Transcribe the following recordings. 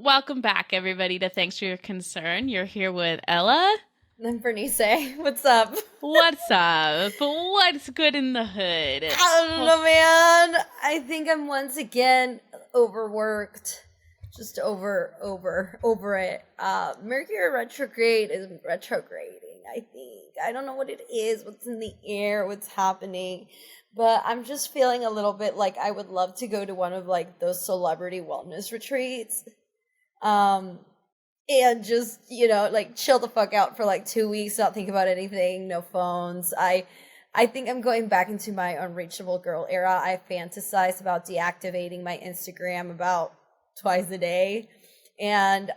Welcome back, everybody, to Thanks for Your Concern. You're here with Ella. I'm Berenice. What's up? What's up? What's good in the hood? I don't know, man. I think I'm once again overworked. Just over it. Mercury retrograde is retrograding, I think. I don't know what it is, what's in the air, what's happening. But I'm just feeling a little bit like I would love to go to one of like those celebrity wellness retreats. Um, and just like chill the fuck out for like 2 weeks, not think about anything, no phones. I think I'm going back into my unreachable girl era. I fantasize about deactivating my Instagram about twice a day. And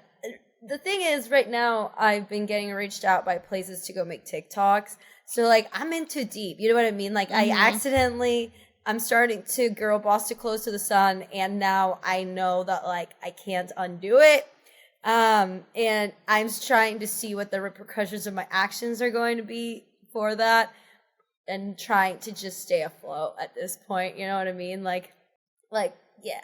the thing is, right now I've been getting reached out by places to go make TikToks, so like I'm in too deep, you know what I mean? Like I accidentally, I'm starting to girl boss too close to the sun, and now I know that like I can't undo it. And I'm trying to see what the repercussions of my actions are going to be for that, and trying to just stay afloat at this point. You know what I mean? Like, yeah.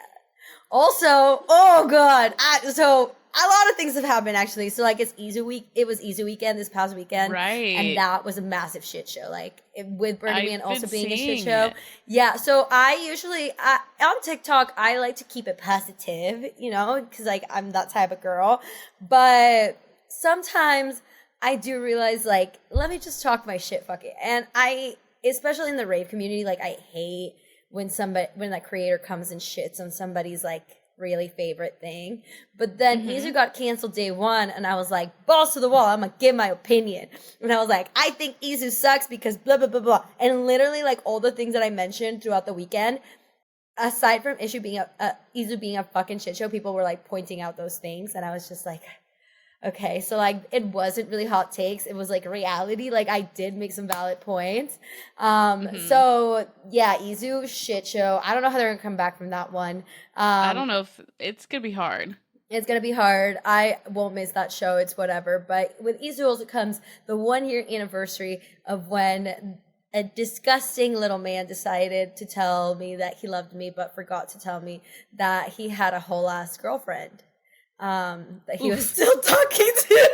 Also, oh god, so a lot of things have happened actually. So like it's Easter week. It was Easter weekend this past weekend, and Right. that was a massive shit show. Like with Burning Man I've been also being a shit seeing show. it. Yeah. So I usually on TikTok I like to keep it positive, because like I'm that type of girl. But sometimes I do realize like let me just talk my shit, fuck it. And I, especially in the rave community, like I hate when that creator comes and shits on somebody's like really favorite thing. But then Izu got canceled day one, and I was like, balls to the wall, I'm gonna give my opinion. And I was like, I think Izu sucks because blah blah blah blah. And literally like all the things that I mentioned throughout the weekend, aside from Izu being a fucking shit show, people were like pointing out those things, and I was just like, okay, so like it wasn't really hot takes. It was like reality. Like I did make some valid points. So yeah, Izu shit show. I don't know how they're gonna come back from that one. I Um, don't know if it's gonna be hard. it's gonna be hard. I won't miss that show. It's whatever. But with Izu also comes the 1 year anniversary of when a disgusting little man decided to tell me that he loved me, but forgot to tell me that he had a whole ass girlfriend that he was Oof. still talking to.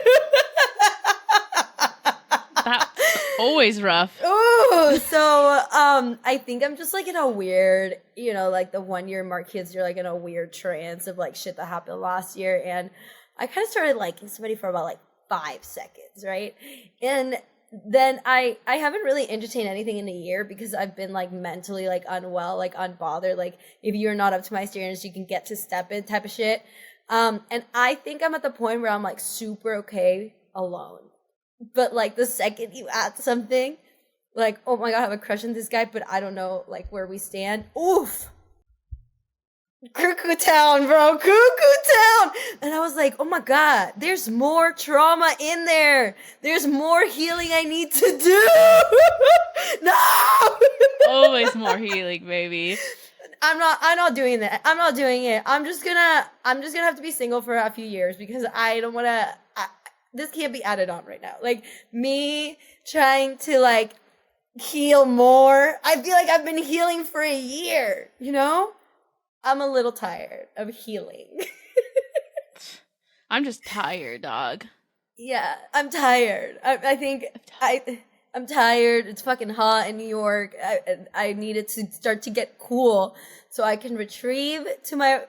That's always rough. Ooh, so I think I'm just like in a weird, like the 1 year mark kids, you're like in a weird trance of like shit that happened last year. And I kind of started liking somebody for about like 5 seconds, right? And then I haven't really entertained anything in a year because I've been like mentally like unwell, like unbothered. Like if you're not up to my standards, you can get to step in type of shit. And I think I'm at the point where I'm like super okay alone. But like the second you add something, like, oh my god, I have a crush on this guy, but I don't know like where we stand. Oof. Cuckoo Town, bro. Cuckoo Town. And I was like, oh my god, there's more trauma in there. There's more healing I need to do. No. Always more healing, baby. I'm not doing that. I'm not doing it. I'm just gonna have to be single for a few years because I don't wanna this can't be added on right now. Like me trying to like heal more. I feel like I've been healing for a year, I'm a little tired of healing. I'm just tired, dog. Yeah, I'm tired. I think I'm tired. It's fucking hot in New York. I needed to start to get cool so I can retrieve to my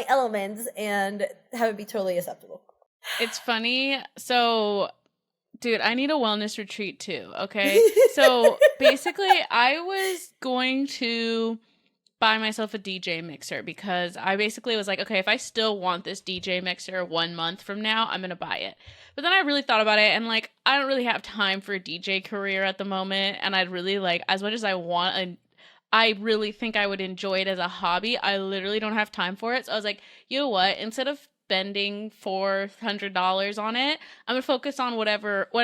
elements and have it be totally acceptable. It's funny. So, dude, I need a wellness retreat too, okay? So, basically, I was going to buy myself a DJ mixer because I basically was like, okay, if I still want this DJ mixer 1 month from now, I'm going to buy it. But then I really thought about it and like, I don't really have time for a DJ career at the moment. And I'd really like, as much as I really think I would enjoy it as a hobby, I literally don't have time for it. So I was like, you know what? Instead of spending $400 on it, I'm going to focus on what I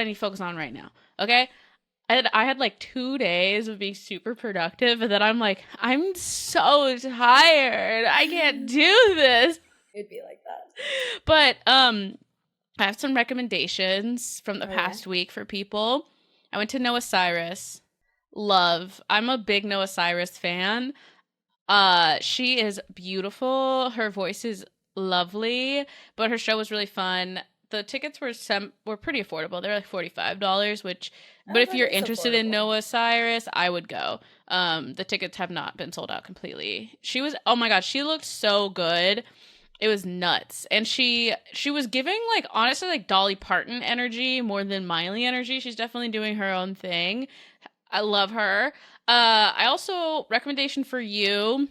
need to focus on right now. Okay? I had like 2 days of being super productive, and then I'm like, I'm so tired. I can't do this. It'd be like that. But I have some recommendations from the Oh yeah. past week for people. I went to Noah Cyrus. Love. I'm a big Noah Cyrus fan. She is beautiful. Her voice is lovely, but her show was really fun. The tickets were pretty affordable. They were like $45, which, but if you're interested in Noah Cyrus, I would go. The tickets have not been sold out completely. Oh my God, she looked so good. It was nuts. And she was giving, like, honestly, like Dolly Parton energy more than Miley energy. She's definitely doing her own thing. I love her. I also, recommendation for you,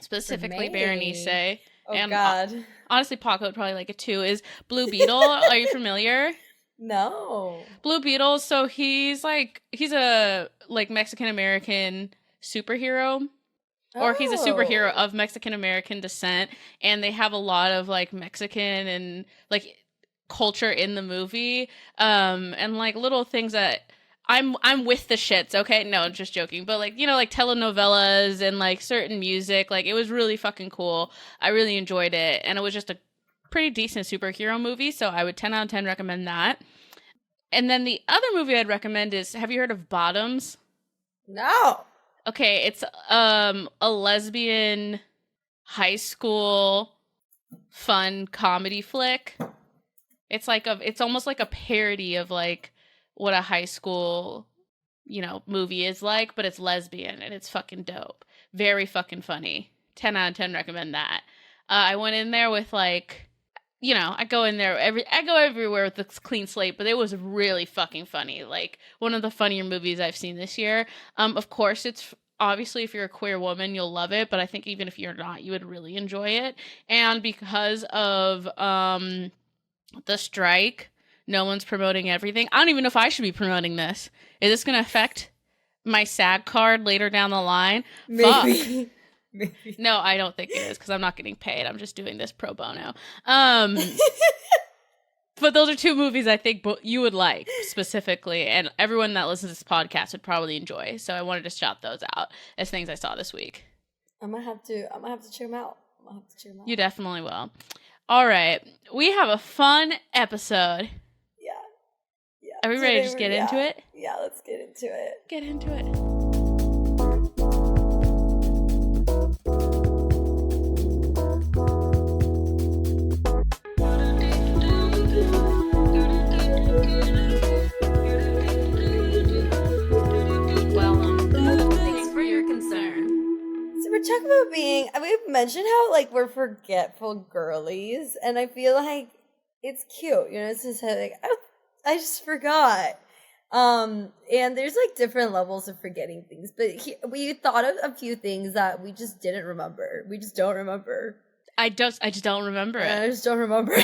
specifically Berenice. Oh, and God. Honestly, Paco would probably like it too, is Blue Beetle. Are you familiar? No. Blue Beetle, so he's a, like, Mexican-American superhero. Or he's a superhero of Mexican-American descent, and they have a lot of, like, Mexican and, like, culture in the movie, and, like, little things that I'm with the shits, okay? No, just joking. But, like, you know, like, telenovelas and, like, certain music, like, it was really fucking cool. I really enjoyed it, and it was just a pretty decent superhero movie, so I would 10 out of 10 recommend that. And then the other movie I'd recommend is, have you heard of Bottoms? No. Okay, it's a lesbian high school fun comedy flick. It's almost like a parody of, like, what a high school, you know, movie is like, but it's lesbian and it's fucking dope. Very fucking funny. 10 out of 10 recommend that. I went in there with, like, you know, I go everywhere with a clean slate, but it was really fucking funny. Like, one of the funnier movies I've seen this year. Of course, it's obviously, if you're a queer woman, you'll love it, but I think even if you're not, you would really enjoy it. And because of the strike, no one's promoting everything. I don't even know if I should be promoting this. Is this going to affect my SAG card later down the line? Maybe. Fuck. Maybe. No, I don't think it is, because I'm not getting paid. I'm just doing this pro bono. But those are two movies I think you would like specifically, and everyone that listens to this podcast would probably enjoy. So I wanted to shout those out as things I saw this week. I'm gonna have to check them out. You definitely will. All right, we have a fun episode. Yeah. Are we ready to just get into it? Yeah, let's get into it. Get into it. Talk about we've mentioned how, like, we're forgetful girlies, and I feel like it's cute, you know, it's just like, oh, I just forgot. And there's, like, different levels of forgetting things, but we thought of a few things that we just didn't remember. We just don't remember. I just don't remember it. I just don't remember.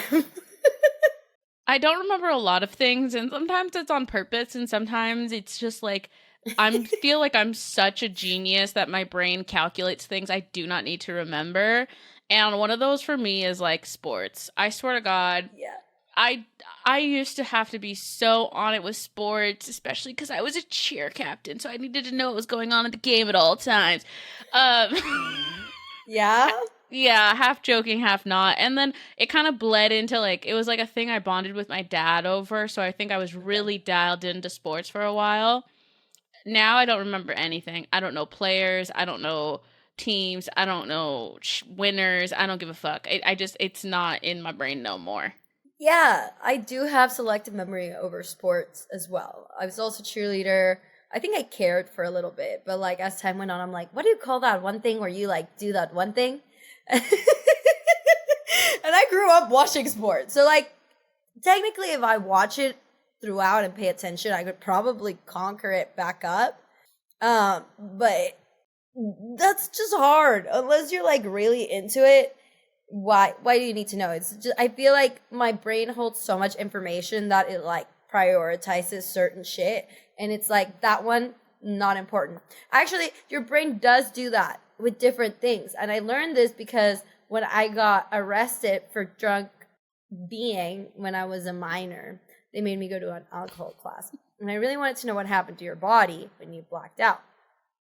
I don't remember a lot of things, and sometimes it's on purpose, and sometimes it's just, like, I feel like I'm such a genius that my brain calculates things I do not need to remember. And one of those for me is, like, sports. I swear to God. Yeah. I used to have to be so on it with sports, especially because I was a cheer captain, so I needed to know what was going on in the game at all times. Yeah? Yeah, half joking, half not. And then it kind of bled into, like, it was like a thing I bonded with my dad over, so I think I was really dialed into sports for a while. Now I don't remember anything. I don't know players. I don't know teams. I don't know winners. I don't give a fuck. It's not in my brain no more. Yeah, I do have selective memory over sports as well. I was also cheerleader. I think I cared for a little bit, but, like, as time went on, I'm like, what do you call that one thing where you, like, do that one thing? And I grew up watching sports. So, like, technically, if I watch it throughout and pay attention, I could probably conquer it back up. But that's just hard unless you're, like, really into it. Why do you need to know? It's just, I feel like my brain holds so much information that it, like, prioritizes certain shit, and it's like, that one, not important. Actually, your brain does do that with different things, and I learned this because when I got arrested for drunk being when I was a minor, they made me go to an alcohol class. And I really wanted to know what happened to your body when you blacked out.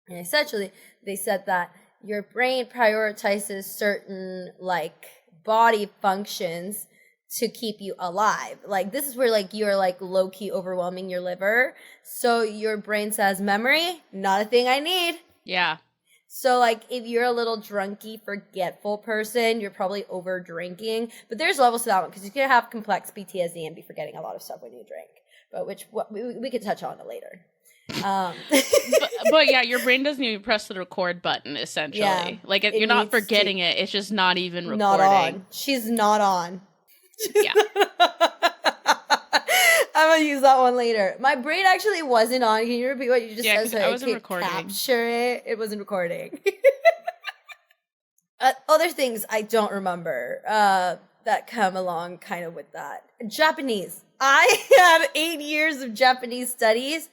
And essentially, they said that your brain prioritizes certain, like, body functions to keep you alive. Like, this is where, like, you're, like, low-key overwhelming your liver. So your brain says, memory, not a thing I need. Yeah. So, like, if you're a little drunky, forgetful person, you're probably over drinking. But there's levels to that one because you can have complex PTSD and be forgetting a lot of stuff when you drink. But we could touch on it later. But yeah, your brain doesn't even press the record button, essentially. Yeah, like, you're not forgetting it. It's just not even recording. Not on. She's not on. Yeah. I'm going to use that one later. My brain actually wasn't on. Can you repeat what you just said? So I wasn't recording. Capture it. It wasn't recording. Other things I don't remember that come along kind of with that. Japanese. I had 8 years of Japanese studies.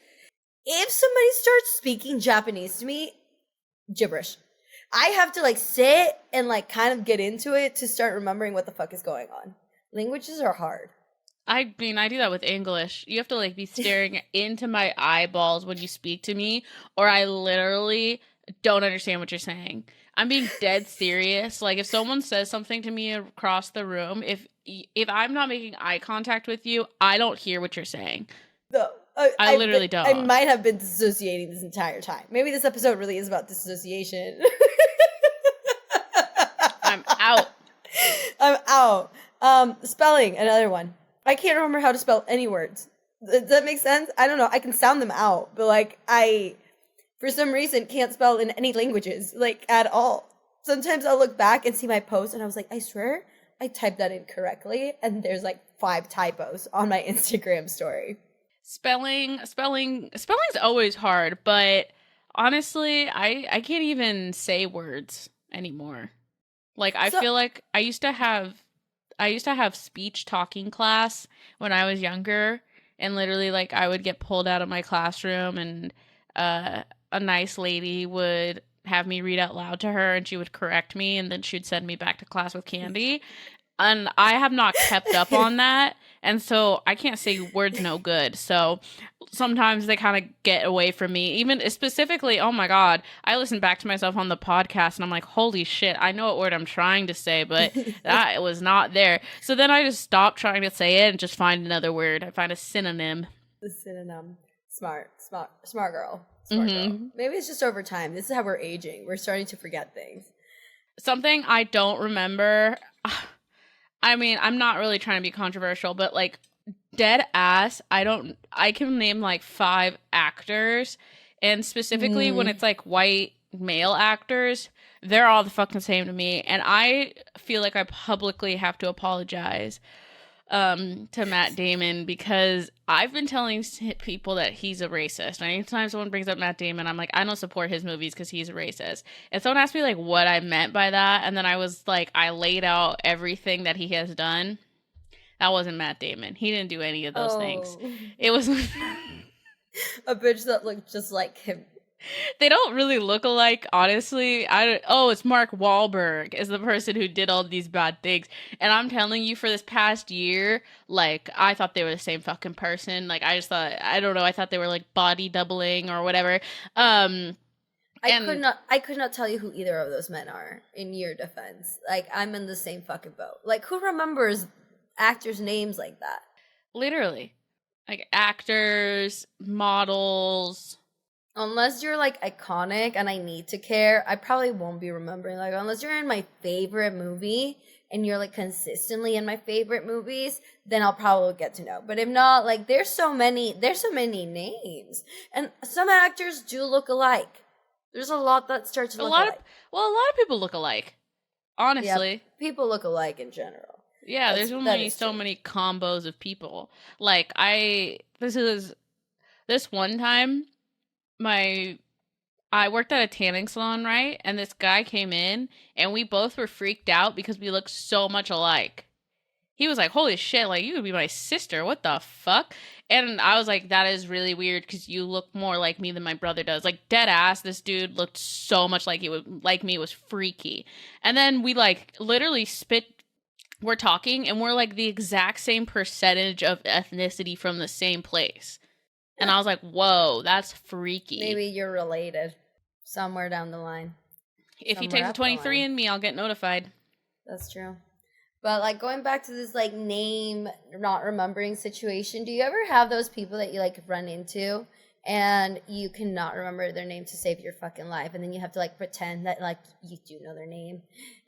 If somebody starts speaking Japanese to me, gibberish. I have to like sit and like kind of get into it to start remembering what the fuck is going on. Languages are hard. I mean, I do that with English. You have to like be staring into my eyeballs when you speak to me, or I literally don't understand what you're saying. I'm being dead serious. Like, if someone says something to me across the room, if I'm not making eye contact with you, I don't hear what you're saying. No, I literally don't. I might have been dissociating this entire time. Maybe this episode really is about dissociation. I'm out. I'm out. Spelling, another one. I can't remember how to spell any words. Does that make sense? I don't know. I can sound them out, but like I, for some reason, can't spell in any languages, like at all. Sometimes I'll look back and see my post and I was like, I swear I typed that in correctly. And there's like 5 typos on my Instagram story. Spelling's always hard, but honestly, I can't even say words anymore. Like, I feel like I used to have speech talking class when I was younger, and literally like I would get pulled out of my classroom and a nice lady would have me read out loud to her and she would correct me and then she'd send me back to class with candy. And I have not kept up on that. And so I can't say words no good. So sometimes they kind of get away from me. Even specifically, oh my God, I listen back to myself on the podcast and I'm like, holy shit, I know what word I'm trying to say, but that was not there. So then I just stop trying to say it and just find another word. I find a synonym. The synonym. Smart girl. Smart girl. Maybe it's just over time. This is how we're aging. We're starting to forget things. Something I don't remember. I mean, I'm not really trying to be controversial, but like dead ass, I can name like 5 actors, and specifically when it's like white male actors, they're all the fucking same to me, and I feel like I publicly have to apologize to Matt Damon because I've been telling people that he's a racist. And anytime someone brings up Matt Damon, I'm like, I don't support his movies because he's a racist. And someone asked me like what I meant by that, and then I was like, I laid out everything that he has done. That wasn't Matt Damon. He didn't do any of those things. It was a bitch that looked just like him. They don't really look alike, honestly. It's Mark Wahlberg is the person who did all these bad things. And I'm telling you, for this past year, like, I thought they were the same fucking person. Like, I just thought, I don't know, I thought they were, like, body doubling or whatever. I could not tell you who either of those men are, in your defense. Like, I'm in the same fucking boat. Like, who remembers actors' names like that? Literally. Like, actors, models. Unless you're, like, iconic and I need to care, I probably won't be remembering. Like, unless you're in my favorite movie and you're, like, consistently in my favorite movies, then I'll probably get to know. But if not, like, there's so many names. And some actors do look alike. There's a lot that starts to look alike. A lot of people look alike, honestly. Yeah, people look alike in general. Yeah, there's only so many combos of people. Like, this one time, I worked at a tanning salon, right? And this guy came in and we both were freaked out because we looked so much alike. He was like, holy shit, like, you could be my sister. What the fuck? And I was like, that is really weird because you look more like me than my brother does. Like, dead ass, this dude looked so much like me. It was freaky. And then we, like, literally we're talking and we're, like, the exact same percentage of ethnicity from the same place. And I was like, whoa, that's freaky. Maybe you're related somewhere down the line. If he takes a 23andMe, I'll get notified. That's true. But, like, going back to this, like, name not remembering situation, do you ever have those people that you, like, run into and you cannot remember their name to save your fucking life, and then you have to like pretend that like you do know their name,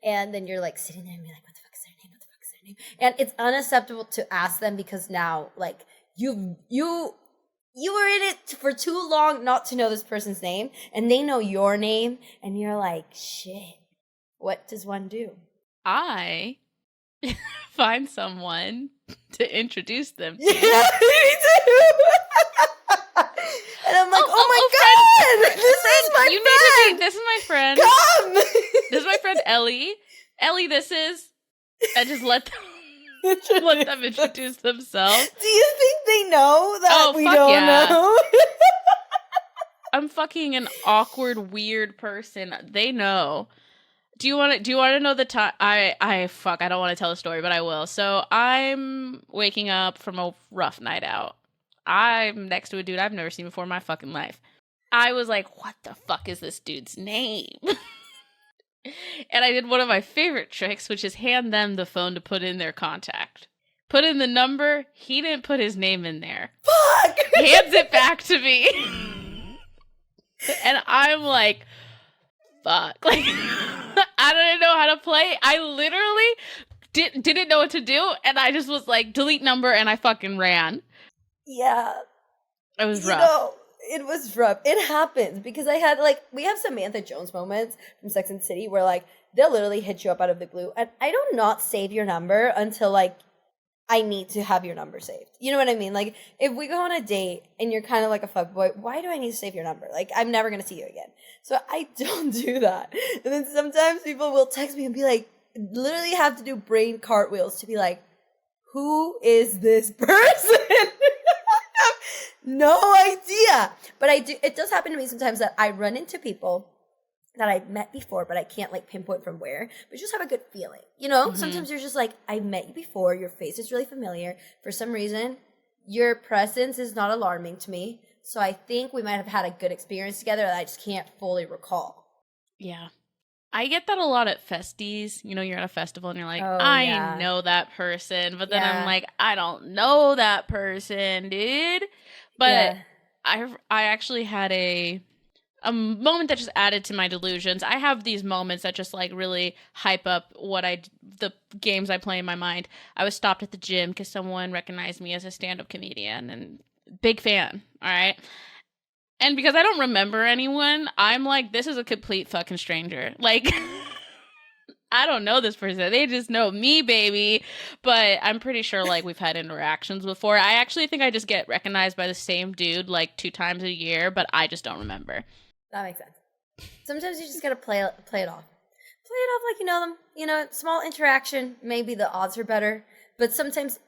and then you're like sitting there and be like, what the fuck is their name? What the fuck is their name? And it's unacceptable to ask them because now like you were in it for too long not to know this person's name, and they know your name, and you're like, shit, what does one do? I find someone to introduce them to. Yeah, me too. And I'm like, oh my god, this is my you friend. Need to be, this is my friend. Come. This is my friend Ellie. Ellie, this is. And just let them introduce themselves. Do you think they know that we don't know? I'm fucking an awkward, weird person. They know. Do you want to know the time? I don't want to tell the story, but I will. So I'm waking up from a rough night out. I'm next to a dude I've never seen before in my fucking life. I was like, what the fuck is this dude's name? And I did one of my favorite tricks, which is hand them the phone to put in their contact. Put in the number. He didn't put his name in there. Fuck! Hands it back to me. And I'm like, fuck. Like, I didn't know how to play. I literally didn't know what to do. And I just was like, delete number. And I fucking ran. Yeah. It was rough. No, it was rough. It happens because I had like, we have Samantha Jones moments from Sex and the City where like, they'll literally hit you up out of the blue. And I do not save your number until like, I need to have your number saved. You know what I mean? Like, if we go on a date and you're kind of like a fuckboy, why do I need to save your number? Like, I'm never going to see you again. So I don't do that. And then sometimes people will text me and be like, literally have to do brain cartwheels to be like, who is this person? No idea. But it does happen to me sometimes that I run into people that I've met before, but I can't like pinpoint from where, but just have a good feeling. You know, sometimes you're just like, I've met you before, your face is really familiar. For some reason, your presence is not alarming to me. So I think we might have had a good experience together that I just can't fully recall. Yeah. I get that a lot at festies. You know, you're at a festival and you're like, I know that person. But then I'm like, I don't know that person, dude. But I actually had a moment that just added to my delusions. I have these moments that just like really hype up the games I play in my mind. I was stopped at the gym because someone recognized me as a stand-up comedian and big fan. All right. And because I don't remember anyone, I'm like, this is a complete fucking stranger. Like, I don't know this person. They just know me, baby. But I'm pretty sure, like, we've had interactions before. I actually think I just get recognized by the same dude, like, 2 times a year, but I just don't remember. That makes sense. Sometimes you just gotta play it off. Play it off like you know them. You know, small interaction, maybe the odds are better. But sometimes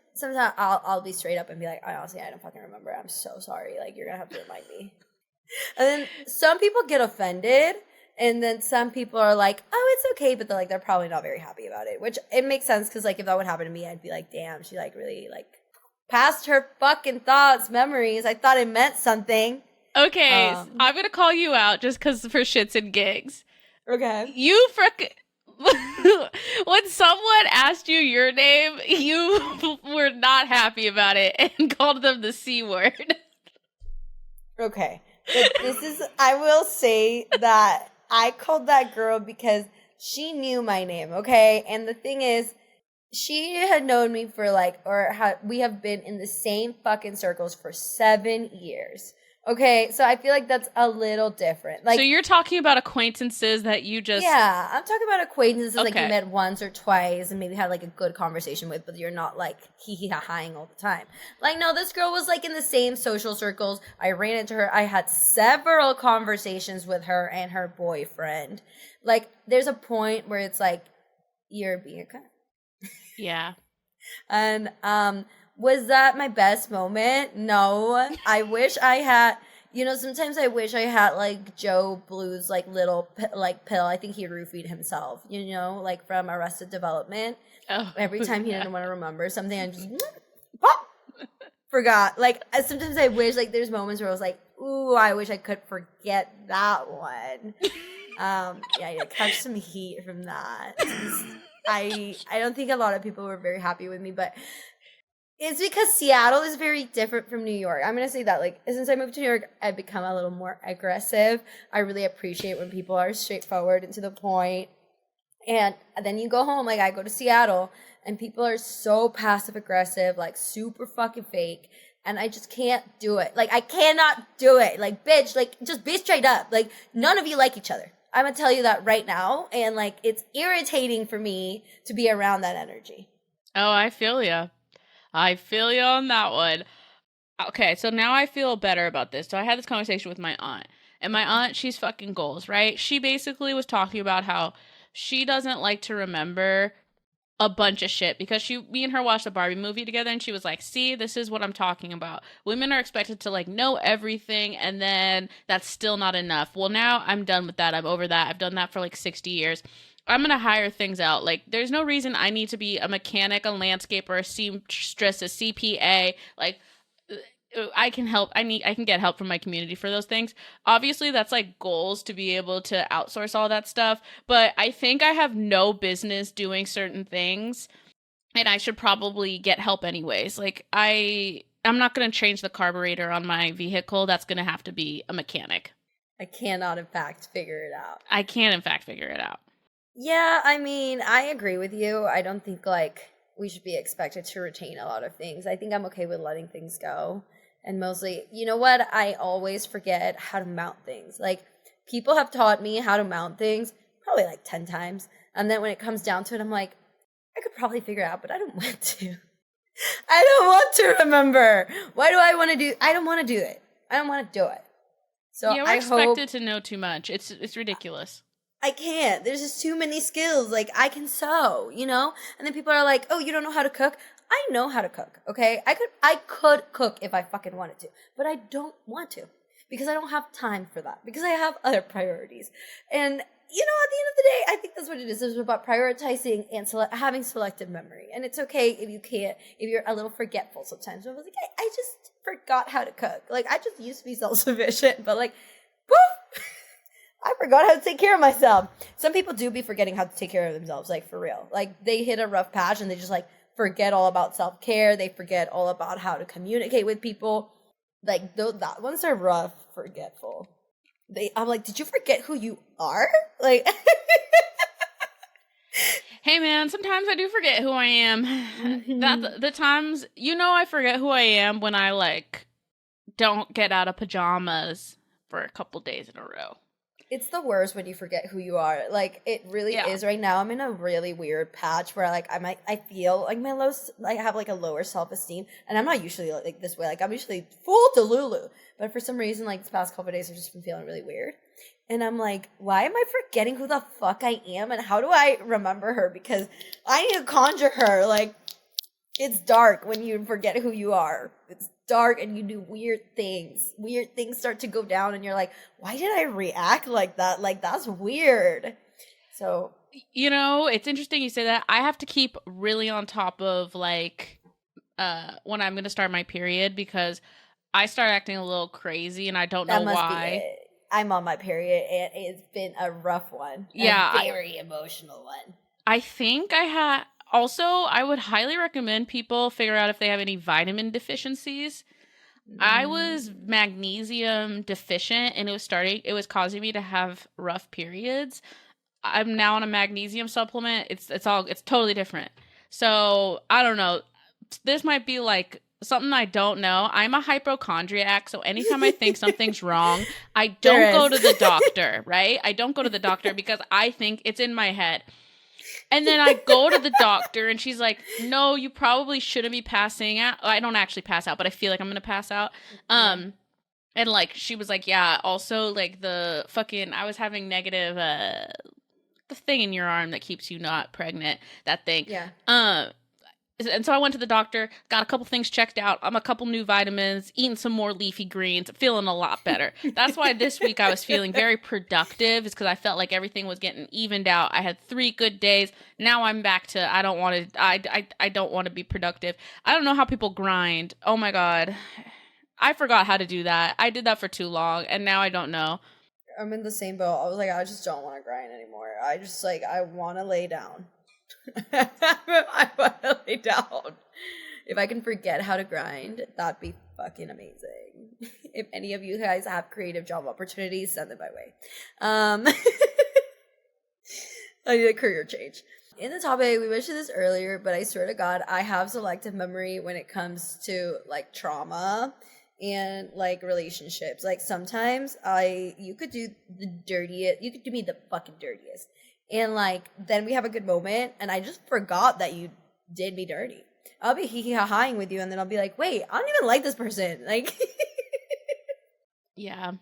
I'll be straight up and be like, honestly, I don't fucking remember. I'm so sorry. Like, you're gonna have to remind me. And then some people get offended, and then some people are like, oh, it's okay, but they're probably not very happy about it, which it makes sense because like if that would happen to me, I'd be like, damn, she like really like passed her fucking thoughts, memories. I thought it meant something. Okay, I'm gonna call you out just because for shits and gigs. Okay. You when someone asked you your name, you were not happy about it and called them the C word. Okay. I will say that I called that girl because she knew my name, okay? And the thing is, she had known me for we have been in the same fucking circles for 7 years. Okay, so I feel like that's a little different. Like, so you're talking about acquaintances that you just... Yeah, I'm talking about acquaintances like you met once or twice and maybe had like a good conversation with, but you're not like hee-hee-ha-haing all the time. Like, no, this girl was like in the same social circles. I ran into her. I had several conversations with her and her boyfriend. Like, there's a point where it's like, you're being a cunt. Yeah. And, was that my best moment? No. I wish I had, sometimes I wish I had like Joe Blue's like little pill. I think he roofied himself, like from Arrested Development. Oh, every time he didn't want to remember something, I just pop, forgot. Like sometimes I wish like there's moments where I was like, ooh, I wish I could forget that one. I catch some heat from that. I don't think a lot of people were very happy with me, but It's because Seattle is very different from New York. I'm going to say that. Like, since I moved to New York, I've become a little more aggressive. I really appreciate when people are straightforward and to the point. And then you go home, like I go to Seattle, and people are so passive aggressive, like super fucking fake. And I just can't do it. Like, I cannot do it. Like, bitch, like, just be straight up. Like, none of you like each other. I'm going to tell you that right now. And, like, it's irritating for me to be around that energy. Oh, I feel ya. I feel you on that one. Okay, so now I feel better about this. So I had this conversation with my aunt. And my aunt, she's fucking goals, right? She basically was talking about how she doesn't like to remember a bunch of shit because me and her watched a Barbie movie together and she was like, see, this is what I'm talking about. Women are expected to like know everything and then that's still not enough. Well, now I'm done with that. I'm over that. I've done that for like 60 years. I'm going to hire things out. Like, there's no reason I need to be a mechanic, a landscaper, a seamstress, a CPA. Like, I can help. I can get help from my community for those things. Obviously, that's like goals to be able to outsource all that stuff. But I think I have no business doing certain things and I should probably get help anyways. Like I'm not going to change the carburetor on my vehicle. That's going to have to be a mechanic. I cannot, in fact, figure it out. I can, in fact, figure it out. Yeah, I mean, I agree with you. I don't think, like, we should be expected to retain a lot of things. I think I'm okay with letting things go. And mostly, you know what? I always forget how to mount things. Like, people have taught me how to mount things probably like 10 times. And then when it comes down to it, I'm like, I could probably figure it out, but I don't want to. I don't want to remember. Why do I want to do? I don't want to do it. I don't want to do it. So yeah, we're expected to know too much. It's ridiculous. I can't. There's just too many skills. Like, I can sew, you know? And then people are like, oh, you don't know how to cook? I know how to cook, okay? I could cook if I fucking wanted to, but I don't want to because I don't have time for that because I have other priorities. And, you know, at the end of the day, I think that's what it is. It's about prioritizing and having selective memory. And it's okay if you can't, if you're a little forgetful sometimes. I was like, I just forgot how to cook. Like, I just used to be self-sufficient, but like, poof! I forgot how to take care of myself. Some people do be forgetting how to take care of themselves, like, for real. Like, they hit a rough patch and they just, like, forget all about self-care. They forget all about how to communicate with people. Like, that ones are rough, forgetful. I'm like, did you forget who you are? Like, hey man, sometimes I do forget who I am. Mm-hmm. The times, you know, I forget who I am when I, like, don't get out of pajamas for a couple days in a row. It's the worst when you forget who you are. Like, it really is right now. I'm in a really weird patch where, like, I feel like I have, like, a lower self-esteem. And I'm not usually, like, this way. Like, I'm usually full Delulu. But for some reason, like, this past couple of days, I've just been feeling really weird. And I'm like, why am I forgetting who the fuck I am? And how do I remember her? Because I need to conjure her. Like, it's dark when you forget who you are. It's dark and you do weird things. Weird things start to go down and you're like, why did I react like that? Like, that's weird. So, you know, it's interesting you say that. I have to keep really on top of, like, when I'm going to start my period because I start acting a little crazy and I don't know why. I'm on my period and it's been a rough one. Yeah. A very emotional one. I think also, I would highly recommend people figure out if they have any vitamin deficiencies. I was magnesium deficient and it was causing me to have rough periods. I'm now on a magnesium supplement. It's totally different. So, I don't know. This might be like something I don't know. I'm a hypochondriac, so anytime I think something's wrong, I don't go to the doctor, right? I don't go to the doctor because I think it's in my head. And then I go to the doctor and she's like, no, you probably shouldn't be passing out. I don't actually pass out, but I feel like I'm going to pass out. And like, she was like, yeah, also like I was having negative, the thing in your arm that keeps you not pregnant, that thing. Yeah. And so I went to the doctor, got a couple things checked out. I'm a couple new vitamins, eating some more leafy greens, feeling a lot better. That's why this week I was feeling very productive, is because I felt like everything was getting evened out. I had 3 good days. Now I'm back to I don't want to be productive. I don't know how people grind. Oh my God. I forgot how to do that. I did that for too long and now I don't know. I'm in the same boat. I was like, I just don't want to grind anymore. I want to lay down. I want to lay down. If I can forget how to grind, that'd be fucking amazing. If any of you guys have creative job opportunities, send them my way. I need a career change. In the topic, we mentioned this earlier, but I swear to God, I have selective memory when it comes to like trauma and like relationships. Like sometimes you could do the dirtiest, you could do me the fucking dirtiest. And like then we have a good moment and I just forgot that you did me dirty. I'll be hee-hee-ha-haing with you and then I'll be like, wait, I don't even like this person. Like Yeah.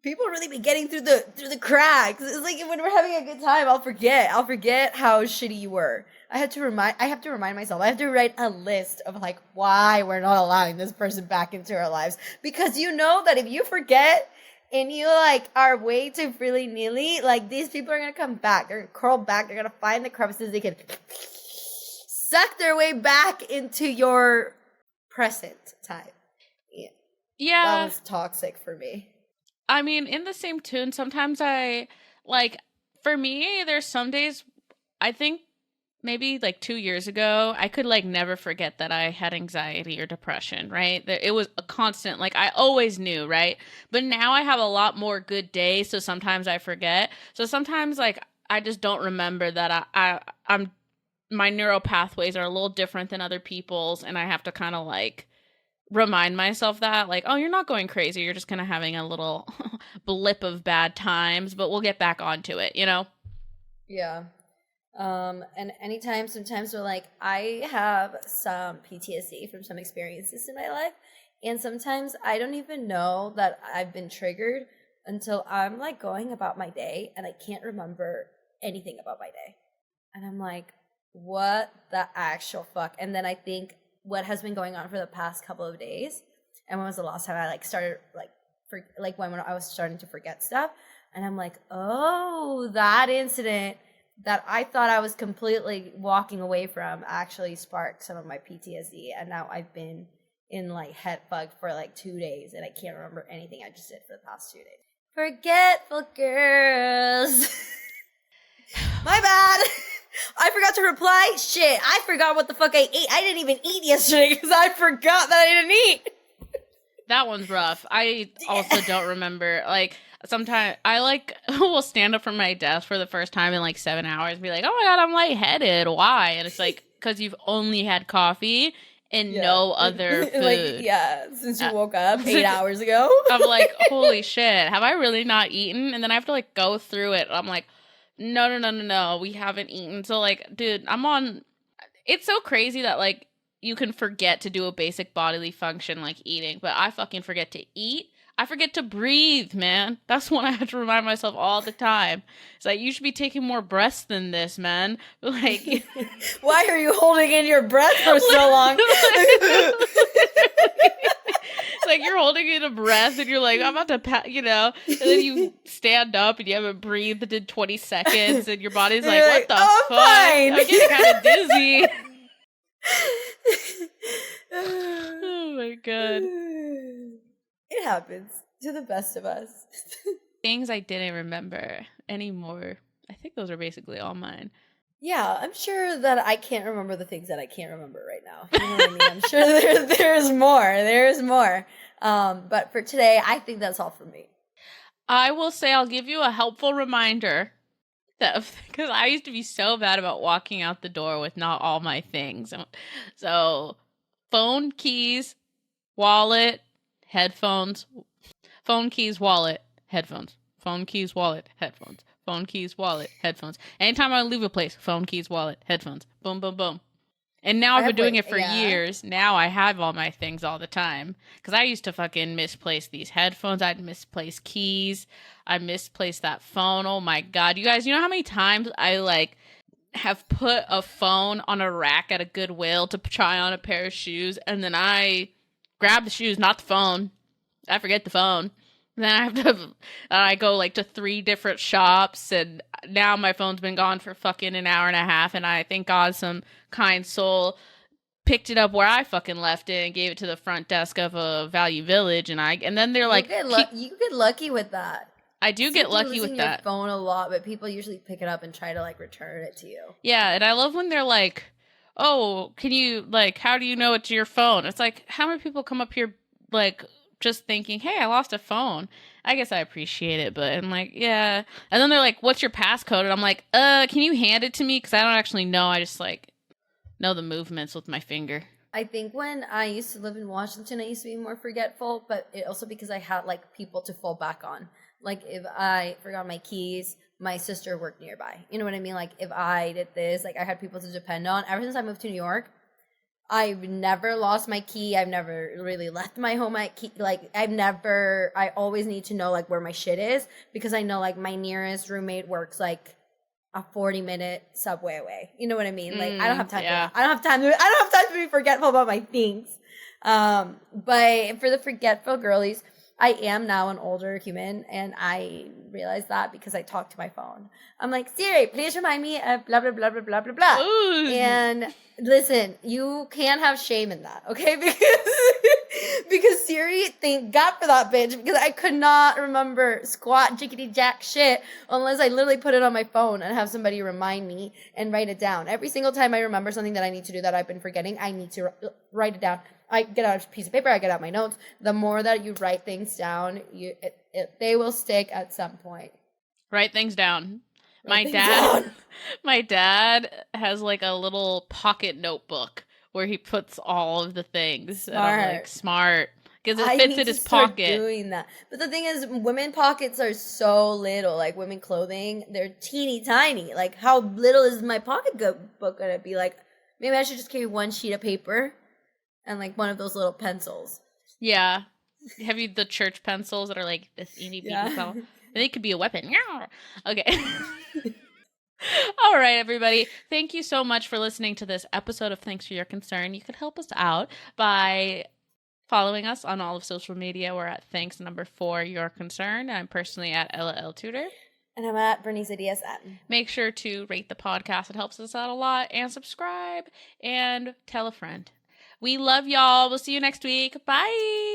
people really be getting through the cracks. It's like when we're having a good time, I'll forget how shitty you were. I have to remind myself. I have to write a list of like why we're not allowing this person back into our lives. Because you know that if you forget and you like are way too freely nilly, like these people are gonna come back. They're gonna curl back. They're gonna find the crevices they can suck their way back into your present time. Yeah. That was toxic for me. I mean, in the same tune, sometimes I, like, for me, there's some days, I think maybe like 2 years ago, I could like never forget that I had anxiety or depression, right? It was a constant, like I always knew, right? But now I have a lot more good days, so sometimes I forget. So sometimes like I just don't remember that I'm my neural pathways are a little different than other people's, and I have to kind of like remind myself that like, oh, you're not going crazy, you're just kind of having a little blip of bad times, but we'll get back onto it, you know? Yeah. And anytime, sometimes we're like, I have some PTSD from some experiences in my life, and sometimes I don't even know that I've been triggered until I'm like going about my day and I can't remember anything about my day. And I'm like, what the actual fuck? And then I think, what has been going on for the past couple of days, and when was the last time I like started like when I was starting to forget stuff, and I'm like, oh, that incident that I thought I was completely walking away from actually sparked some of my PTSD, and now I've been in like head bug for like 2 days and I can't remember anything I just did for the past 2 days. Forgetful girls. My bad. I forgot to reply. Shit, I forgot what the fuck I ate. I didn't even eat yesterday because I forgot that I didn't eat. That one's rough. I also don't remember. Like, sometimes I like will stand up from my desk for the first time in like 7 hours and be like, oh my God, I'm lightheaded. Why? And it's like, because you've only had coffee and no other food. Like, since you woke up 8 hours ago. I'm like, holy shit, have I really not eaten? And then I have to like go through it. I'm like, no, we haven't eaten. So like, dude, it's so crazy that like you can forget to do a basic bodily function like eating, but I fucking forget to eat. I forget to breathe, man. That's what I have to remind myself all the time. It's like, you should be taking more breaths than this, man. Like, why are you holding in your breath for so long? It's like you're holding in a breath and you're like, I'm about to, and then you stand up and you haven't breathed in 20 seconds and your body's like, what the fuck? Fine. I'm getting kind of dizzy. Oh my God. It happens to the best of us. Things I didn't remember anymore. I think those are basically all mine. Yeah, I'm sure that I can't remember the things that I can't remember right now. You know what I mean? I'm sure there's more. There's more. But for today, I think that's all for me. I will say I'll give you a helpful reminder because I used to be so bad about walking out the door with not all my things. So phone, keys, wallet, headphones, phone, keys, wallet, headphones, phone, keys, wallet, headphones, phone, keys, wallet, headphones. Anytime I leave a place, phone, keys, wallet, headphones, boom, boom, boom. And now I've been doing it for years. Now I have all my things all the time. Because I used to fucking misplace these headphones. I'd misplace keys. I misplaced that phone. Oh my God. You guys, you know how many times I like have put a phone on a rack at a Goodwill to try on a pair of shoes, and then I grab the shoes, not the phone. I forget the phone. Then I have to, I go like to 3 different shops, and now my phone's been gone for fucking an hour and a half, and I thank God some kind soul picked it up where I fucking left it and gave it to the front desk of a Value Village, and then they're like, you get lucky with that. I do get lucky with that. Your phone a lot, but people usually pick it up and try to like return it to you. Yeah, and I love when they're like, oh, can you, like, how do you know it's your phone? It's like, how many people come up here, like, just thinking, hey, I lost a phone. I guess I appreciate it, but I'm like, yeah. And then they're like, what's your passcode? And I'm like, can you hand it to me? Because I don't actually know. I just, like, know the movements with my finger. I think when I used to live in Washington, I used to be more forgetful, but it also because I had like people to fall back on. Like if I forgot my keys, my sister worked nearby. You know what I mean? Like if I did this, like I had people to depend on. Ever since I moved to New York, I've never lost my key. I've never really left my home at key. Like I always need to know like where my shit is because I know like my nearest roommate works like a 40-minute subway away. You know what I mean? Like I don't have time for that. I don't have time to be forgetful about my things. But for the forgetful girlies, I am now an older human, and I realize that because I talk to my phone. I'm like, Siri, please remind me of blah, blah, blah, blah, blah, blah, blah. Ooh. And listen, you can't have shame in that, okay? Because Siri, thank God for that bitch, because I could not remember squat, jiggity jack shit unless I literally put it on my phone and have somebody remind me and write it down. Every single time I remember something that I need to do that I've been forgetting, I need to write it down. I get out a piece of paper, I get out my notes. The more that you write things down, they will stick at some point. Write things down. My dad has like a little pocket notebook where he puts all of the things. Smart. And I'm like, smart. Because it fits in his pocket. Doing that. But the thing is, women pockets are so little. Like women clothing, they're teeny tiny. Like how little is my pocketbook gonna be? Like maybe I should just carry one sheet of paper and like one of those little pencils. Yeah. Have you the church pencils that are like this teeny pencil? They could be a weapon. Okay. All right, everybody. Thank you so much for listening to this episode of Thanks for Your Concern. You could help us out by following us on all of social media. We're at Thanks4 Your Concern. I'm personally at Ella L. Tudor. And I'm at Berenice and Ella. Make sure to rate the podcast. It helps us out a lot. And subscribe. And tell a friend. We love y'all. We'll see you next week. Bye.